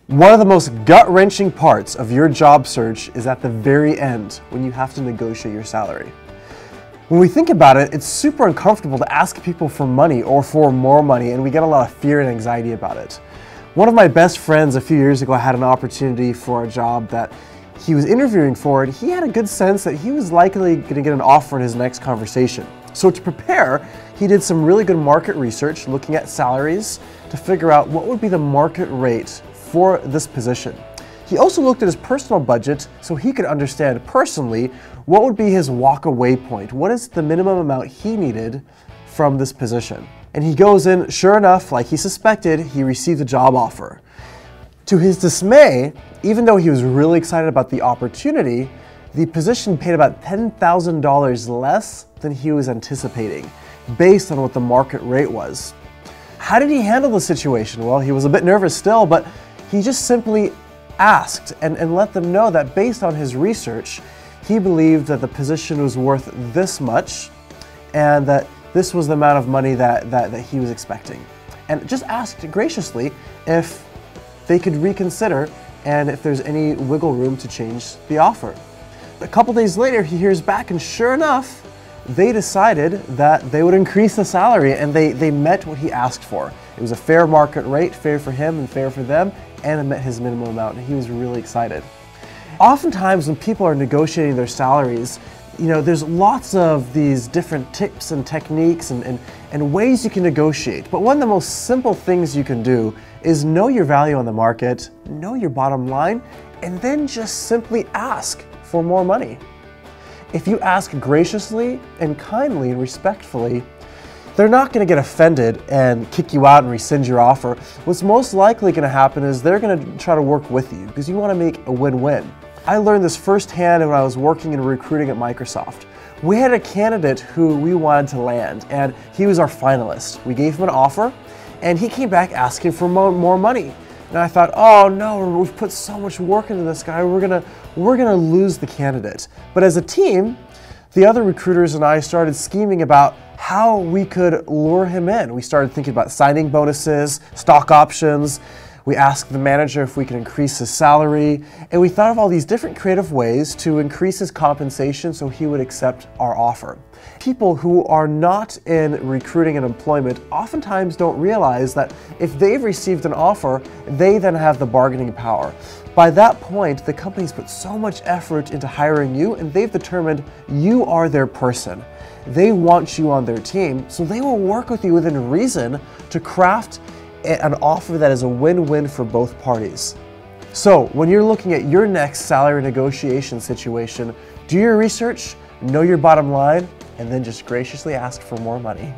One of the most gut-wrenching parts of your job search is at the very end when you have to negotiate your salary. When we think about it, it's super uncomfortable to ask people for money or for more money, and we get a lot of fear and anxiety about it. One of my best friends a few years ago had an opportunity for a job that he was interviewing for, and he had a good sense that he was likely going to get an offer in his next conversation. So to prepare, he did some really good market research looking at salaries to figure out what would be the market rate for this position. He also looked at his personal budget so he could understand personally what would be his walk-away point. What is the minimum amount he needed from this position? And he goes in, sure enough, like he suspected, he received a job offer. To his dismay, even though he was really excited about the opportunity, the position paid about $10,000 less than he was anticipating, based on what the market rate was. How did he handle the situation? Well, he was a bit nervous still, but he just simply asked and let them know that based on his research, he believed that the position was worth this much and that this was the amount of money that he was expecting. And just asked graciously if they could reconsider and if there's any wiggle room to change the offer. A couple days later, he hears back, and sure enough, they decided that they would increase the salary, and they met what he asked for. It was a fair market rate, fair for him and fair for them, and it met his minimum amount, and he was really excited. Oftentimes when people are negotiating their salaries, there's lots of these different tips and techniques and ways you can negotiate. But one of the most simple things you can do is know your value on the market, know your bottom line, and then just simply ask for more money. If you ask graciously and kindly and respectfully, they're not going to get offended and kick you out and rescind your offer. What's most likely going to happen is they're going to try to work with you because you want to make a win-win. I learned this firsthand when I was working in recruiting at Microsoft. We had a candidate who we wanted to land, and he was our finalist. We gave him an offer, and he came back asking for more money. And I thought, oh no, we've put so much work into this guy, we're gonna lose the candidate. But as a team, the other recruiters and I started scheming about how we could lure him in. We started thinking about signing bonuses, stock options. We asked the manager if we could increase his salary, and we thought of all these different creative ways to increase his compensation so he would accept our offer. People who are not in recruiting and employment oftentimes don't realize that if they've received an offer, they then have the bargaining power. By that point, the company's put so much effort into hiring you, and they've determined you are their person. They want you on their team, so they will work with you within reason to craft an offer that is a win-win for both parties. So when you're looking at your next salary negotiation situation, do your research, know your bottom line, and then just graciously ask for more money.